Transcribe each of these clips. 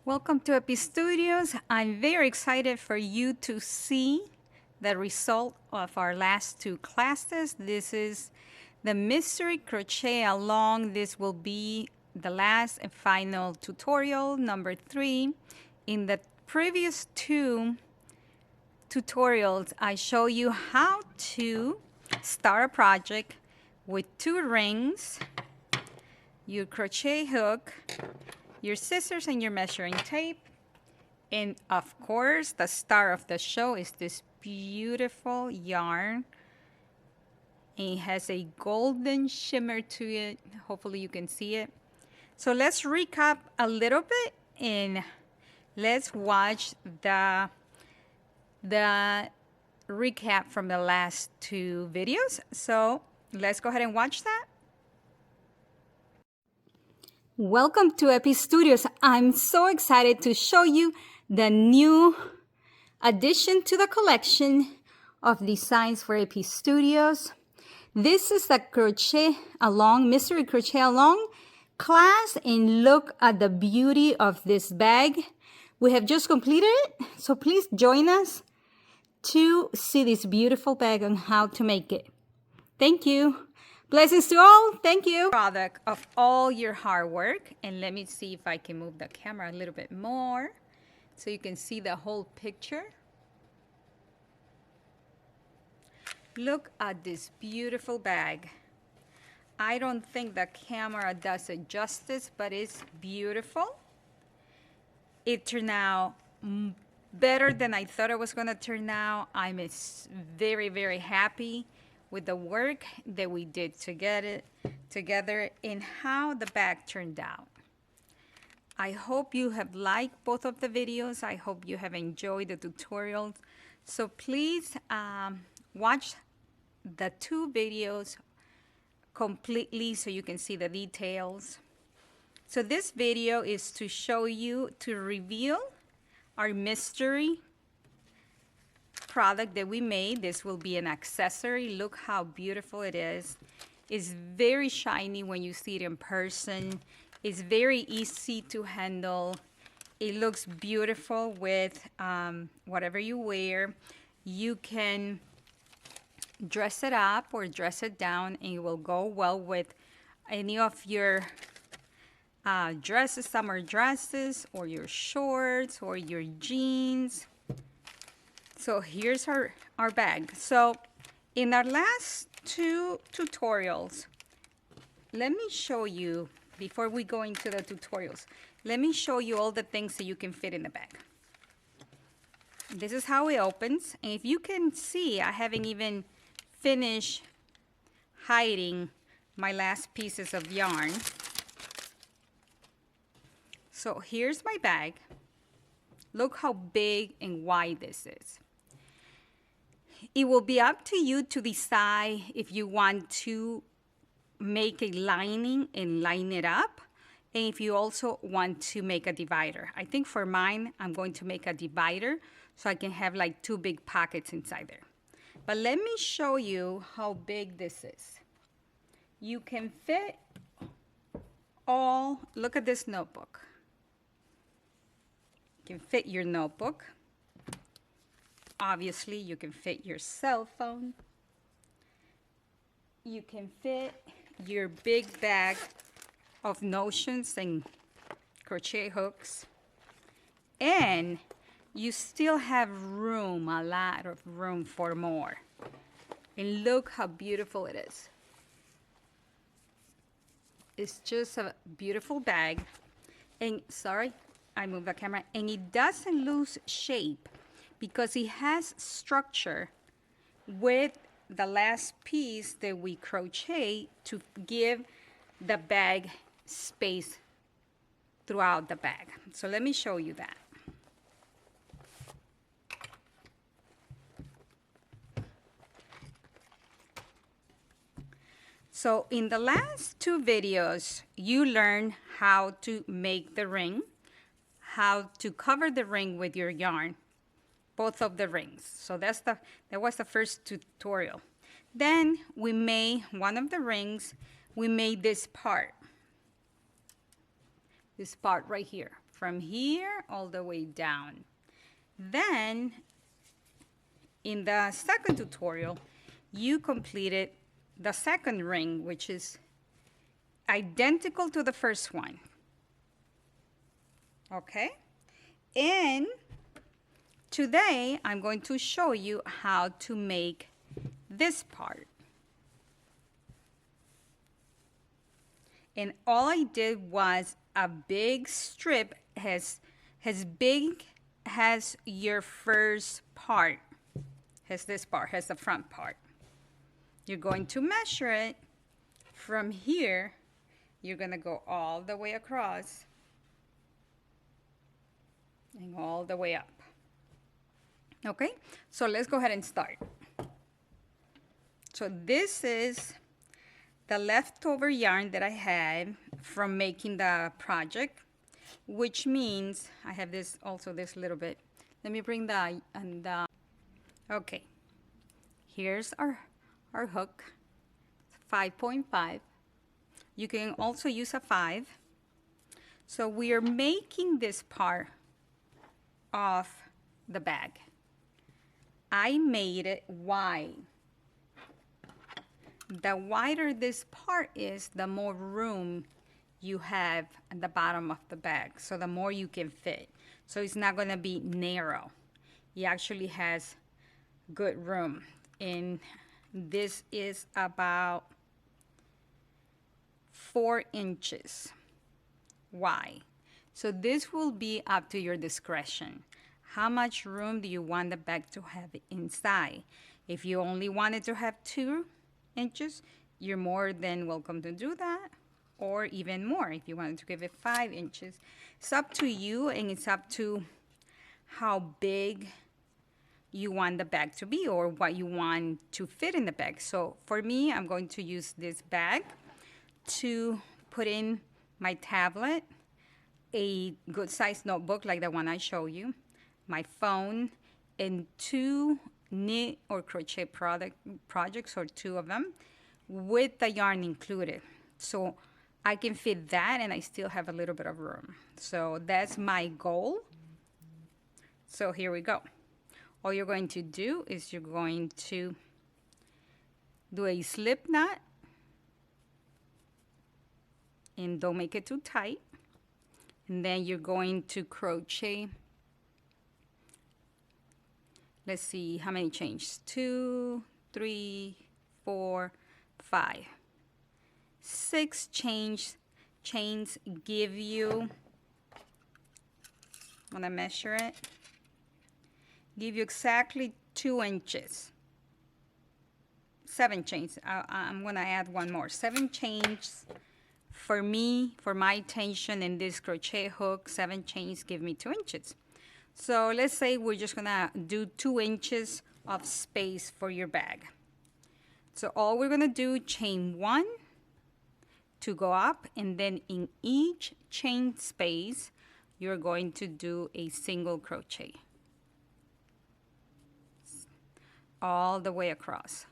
Welcome to EpeStudios. I'm very excited for you to see the result of our last two classes. This is the mystery crochet along. This will be the last and final tutorial, number 3. In the previous two tutorials, I show you how to start a project with 2 rings, your crochet hook, your scissors and your measuring tape, and of course the star of the show is this beautiful yarn. It has a golden shimmer to it. Hopefully you can see it. So let's recap a little bit and let's watch the recap from the last 2 videos. So let's go ahead and watch that. Welcome to EpeStudios. I'm so excited to show you the new addition to the collection of designs for EpeStudios. This is the crochet along, mystery crochet along class, and look at the beauty of this bag. We have just completed it, so please join us to see this beautiful bag and how to make it. Thank you. Blessings to all. Thank you. Product of all your hard work. And let me see if I can move the camera a little bit more so you can see the whole picture. Look at this beautiful bag. I don't think the camera does it justice, but it's beautiful. It turned out better than I thought it was going to turn out. I'm very, very happy with the work that we did to get it together and how the bag turned out. I hope you have liked both of the videos. I hope you have enjoyed the tutorials. So please watch the 2 videos completely so you can see the details. So this video is to show you, to reveal our mystery product that we made. This will be an accessory. Look how beautiful it is. It's very shiny when you see it in person. It's very easy to handle. It looks beautiful with whatever you wear. You can dress it up or dress it down, and it will go well with any of your dresses, summer dresses, or your shorts, or your jeans. So here's our bag. So in our last 2 tutorials, let me show you, before we go into the tutorials, let me show you all the things that you can fit in the bag. This is how it opens. And if you can see, I haven't even finished hiding my last pieces of yarn. So here's my bag. Look how big and wide this is. It will be up to you to decide if you want to make a lining and line it up, and if you also want to make a divider. I think for mine, I'm going to make a divider so I can have like 2 big pockets inside there. But let me show you how big this is. You can fit all, look at this notebook. You can fit your notebook. Obviously, you can fit your cell phone. You can fit your big bag of notions and crochet hooks. And you still have room, a lot of room for more. And look how beautiful it is. It's just a beautiful bag. And sorry, I moved the camera. And it doesn't lose shape, because it has structure with the last piece that we crochet to give the bag space throughout the bag. So let me show you that. So in the last 2 videos, you learned how to make the ring, how to cover the ring with your yarn. Both of the rings. So that was the first tutorial. Then we made one of the rings. We made this part right here. from here all the way down. Then in the second tutorial, you completed the second ring, which is identical to the first one. Okay? And today I'm going to show you how to make this part. And all I did was a big strip as big as your first part. Has this part, has the front part. You're going to measure it from here. You're going to go all the way across and all the way up. Okay, so let's go ahead and start. So this is the leftover yarn that I had from making the project, which means I have this also this little bit. Let me bring the okay. Here's our hook, 5.5. You can also use a 5. So we are making this part of the bag. I made it wide. The wider this part is, the more room you have at the bottom of the bag, so the more you can fit. So it's not going to be narrow. It actually has good room. And this is about 4 inches wide. So this will be up to your discretion. How much room do you want the bag to have inside? If you only wanted to have 2 inches, you're more than welcome to do that, or even more if you wanted to give it 5 inches. It's up to you, and it's up to how big you want the bag to be or what you want to fit in the bag. So for me, I'm going to use this bag to put in my tablet, a good sized notebook like the one I show you, my phone, and 2 knit or crochet projects, or 2 of them, with the yarn included. So I can fit that and I still have a little bit of room. So that's my goal. So here we go. All you're going to do is you're going to do a slip knot, and don't make it too tight. And then you're going to crochet, let's see how many chains, 2, 3, 4, 5, 6 chains give you, I'm gonna measure it, give you exactly 2 inches. 7 chains, I'm gonna add one more, 7 chains. For me, for my tension in this crochet hook, 7 chains give me 2 inches. So let's say we're just gonna do 2 inches of space for your bag. So all we're gonna do, chain 1 to go up, and then in each chain space, you're going to do a single crochet all the way across.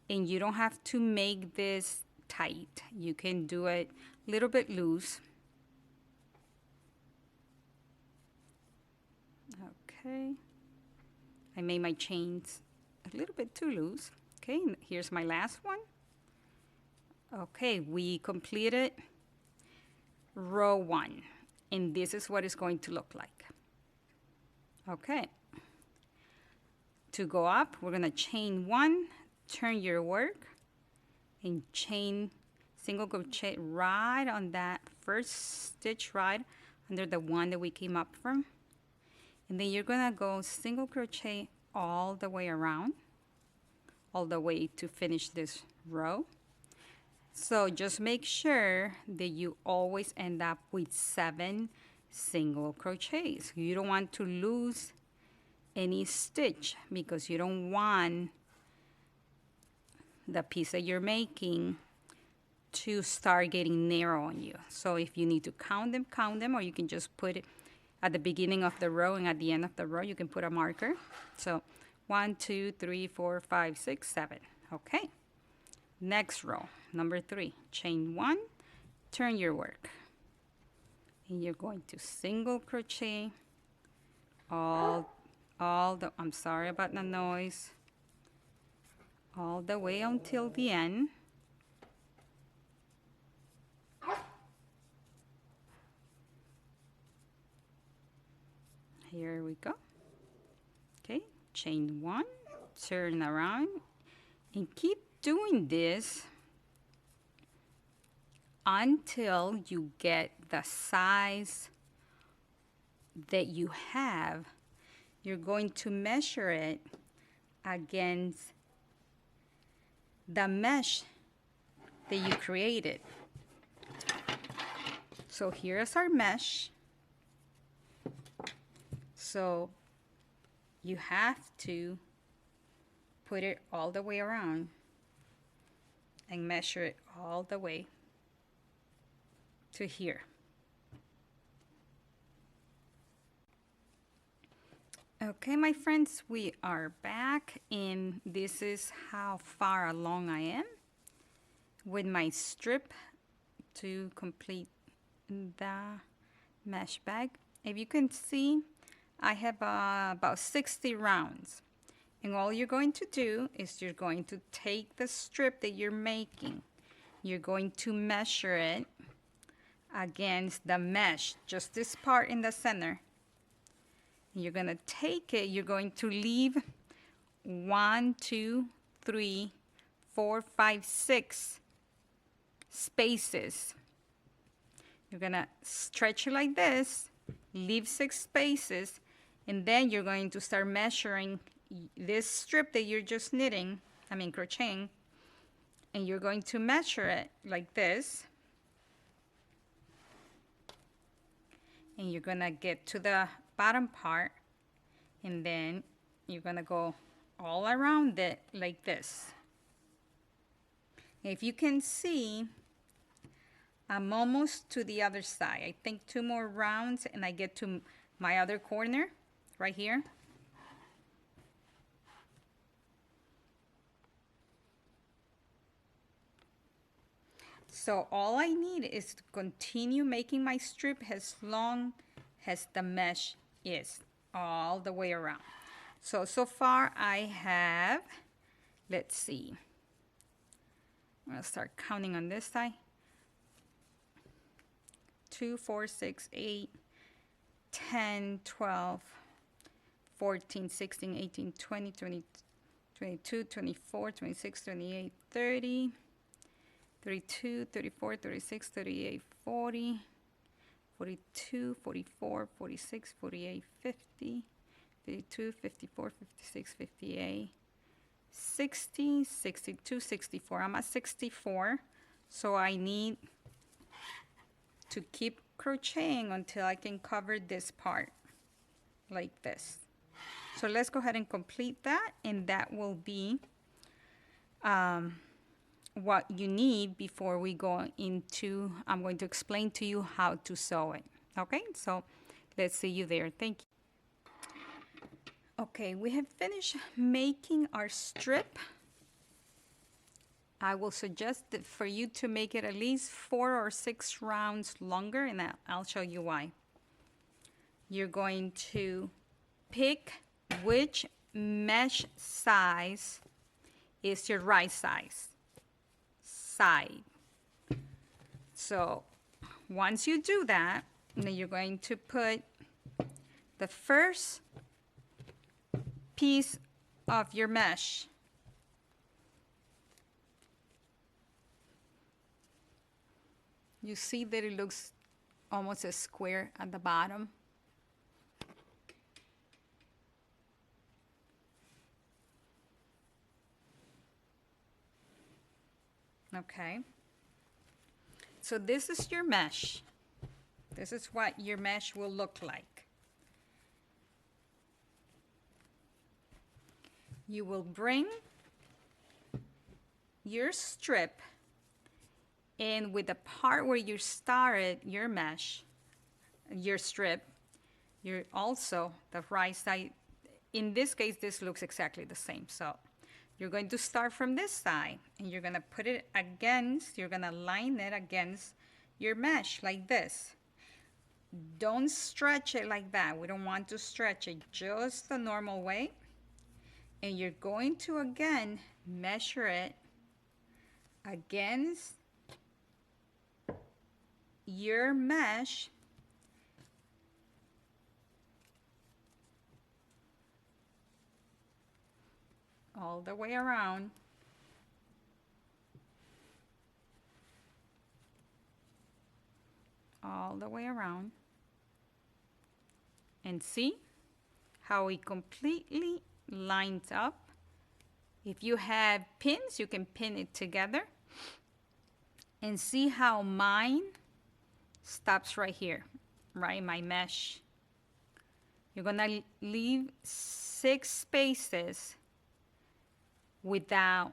And you don't have to make this tight. You can do it a little bit loose. Okay. I made my chains a little bit too loose. Okay, here's my last one. Okay, we completed row 1, and this is what it's going to look like. Okay. To go up, we're gonna chain 1, turn your work, and chain single crochet right on that first stitch right under the one that we came up from. And then you're gonna go single crochet all the way around, all the way to finish this row. So just make sure that you always end up with 7 single crochets. You don't want to lose any stitch, because you don't want the piece that you're making to start getting narrow on you. So if you need to count them, or you can just put it at the beginning of the row, and at the end of the row you can put a marker. So 1, 2, 3, 4, 5, 6, 7. Okay, Next row, number 3, chain 1, turn your work. And you're going to single crochet all the, I'm sorry about the noise, all the way until the end. Here we go. Okay, chain 1, turn around, and keep doing this until you get the size that you have. You're going to measure it against the mesh that you created. So here's our mesh. So you have to put it all the way around and measure it all the way to here. Okay, my friends, we are back, and this is how far along I am with my strip to complete the mesh bag. If you can see, I have about 60 rounds, and all you're going to do is you're going to take the strip that you're making, you're going to measure it against the mesh, just this part in the center. You're going to take it, you're going to leave 1, 2, 3, 4, 5, 6 spaces. You're going to stretch it like this, leave 6 spaces, and then you're going to start measuring this strip that you're just knitting, crocheting, and you're going to measure it like this. And you're going to get to the bottom part, and then you're going to go all around it like this. If you can see, I'm almost to the other side. I think 2 more rounds and I get to my other corner right here. So all I need is to continue making my strip as long as the mesh is all the way around. So far I have, let's see, I'm gonna start counting on this side. 2, 4, 6, 8, 10, 12, 14, 16, 18, 20, 22, 24, 26, 28, 30, 32, 34, 36, 38, 40, 42, 44, 46, 48, 50, 52, 54, 56, 58, 60, 62, 64. I'm at 64, so I need to keep crocheting until I can cover this part like this. So let's go ahead and complete that, and that will be what you need before we go into, I'm going to explain to you how to sew it. Okay, so let's see you there. Thank you. Okay, we have finished making our strip. I will suggest that for you to make it at least 4 or 6 rounds longer, and I'll show you why. You're going to pick which mesh size is your right size. So once you do that, then you're going to put the first piece of your mesh you see that it looks almost a square at the bottom. Okay, so this is your mesh. This is what your mesh will look like. You will bring your strip in with the part where you started your mesh, your strip. You're also the right side. In this case, this looks exactly the same. So You're going to start from this side and you're gonna put it against, you're gonna line it against your mesh like this. Don't stretch it like that. We don't want to stretch it, just the normal way. And you're going to again measure it against your mesh all the way around. All the way around. And see how it completely lines up. If you have pins, you can pin it together. And see how mine stops right here, right? My mesh. You're gonna leave 6 spaces without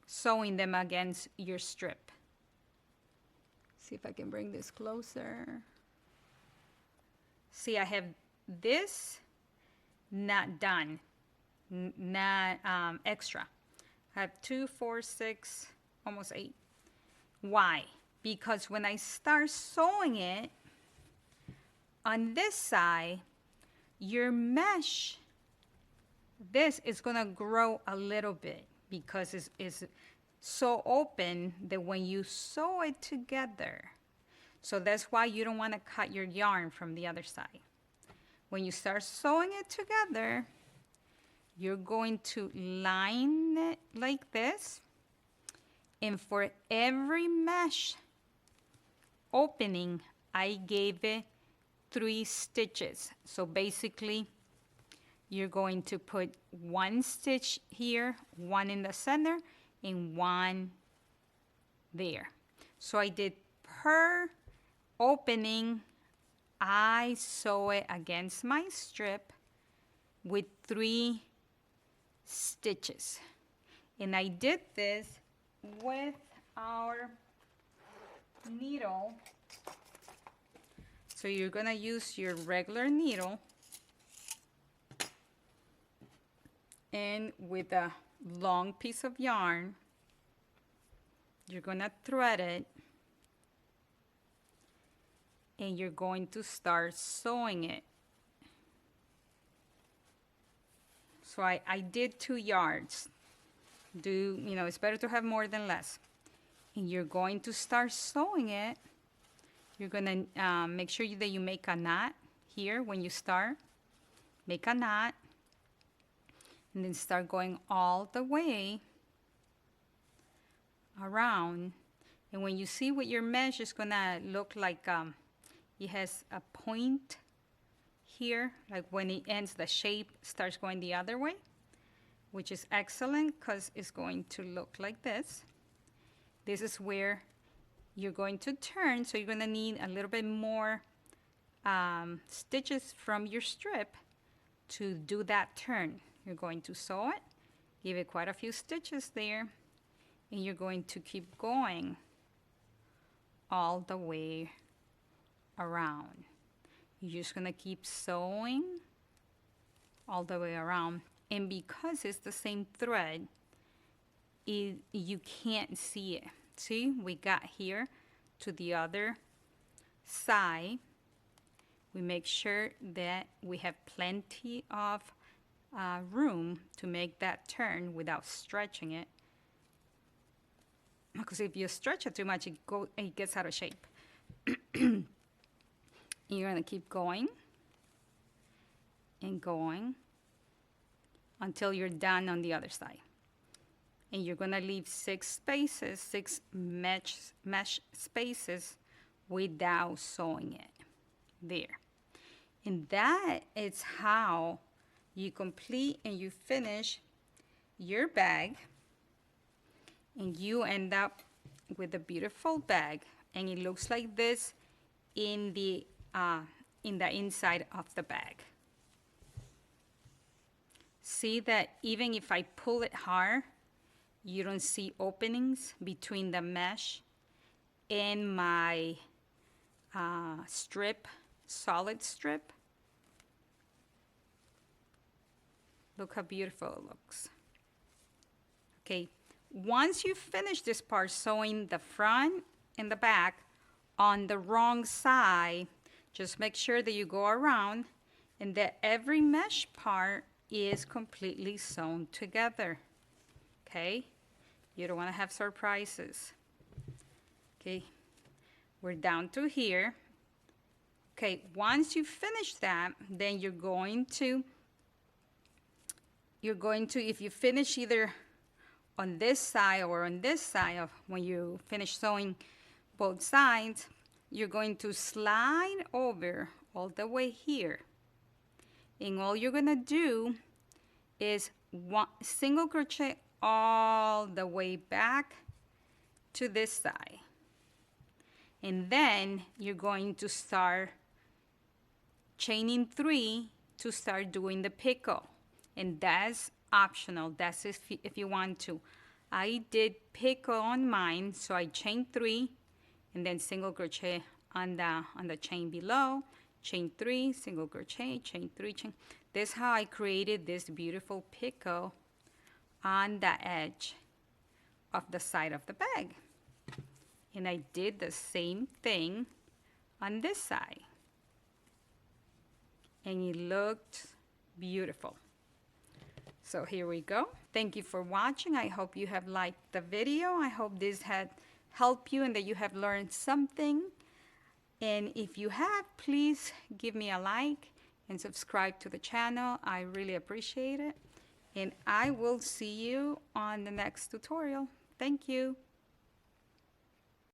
sewing them against your strip. See if I can bring this closer. See, I have this not done, not extra. I have 2, 4, 6, almost 8. Why? Because when I start sewing it on this side, your mesh, this is gonna grow a little bit because it's so open that when you sew it together, so that's why you don't want to cut your yarn from the other side. When you start sewing it together, you're going to line it like this, and for every mesh opening, I gave it 3 stitches. So basically, you're going to put 1 stitch here, 1 in the center, and 1 there. So I did per opening, I sew it against my strip with 3 stitches. And I did this with our needle. So you're gonna use your regular needle and with a long piece of yarn, you're gonna thread it and you're going to start sewing it. So I did 2 yards. It's better to have more than less. And you're going to start sewing it. You're gonna make sure that you make a knot here when you start. Make a knot. And then start going all the way around. And when you see what your mesh is gonna look like, it has a point here, like when it ends, the shape starts going the other way, which is excellent because it's going to look like this. This is where you're going to turn, so you're gonna need a little bit more stitches from your strip to do that turn. You're going to sew it, give it quite a few stitches there, and you're going to keep going all the way around. You're just gonna keep sewing all the way around. And because it's the same thread, you can't see it. See, we got here to the other side. We make sure that we have plenty of room to make that turn without stretching it. Because if you stretch it too much, it gets out of shape. You're gonna keep going and going until you're done on the other side. And you're gonna leave 6 spaces, 6 mesh spaces without sewing it there. And that is how you complete and you finish your bag, and you end up with a beautiful bag. And it looks like this in the inside of the bag. See that even if I pull it hard, you don't see openings between the mesh and my strip, solid strip. Look how beautiful it looks. Okay, once you finish this part sewing the front and the back on the wrong side, just make sure that you go around and that every mesh part is completely sewn together. Okay, you don't want to have surprises. Okay, we're down to here. Okay, once you finish that, then you're going to, if you finish either on this side or on this side of when you finish sewing both sides, you're going to slide over all the way here. And all you're gonna do is one single crochet all the way back to this side. And then you're going to start chaining 3 to start doing the picot. And that's optional. That's if you want to. I did picot on mine, so I chained 3 and then single crochet on the chain below, chain 3, single crochet, chain 3, chain. This is how I created this beautiful picot on the edge of the side of the bag. And I did the same thing on this side. And it looked beautiful. So here we go. Thank you for watching. I hope you have liked the video. I hope this had helped you and that you have learned something. And if you have, please give me a like and subscribe to the channel. I really appreciate it. And I will see you on the next tutorial. Thank you.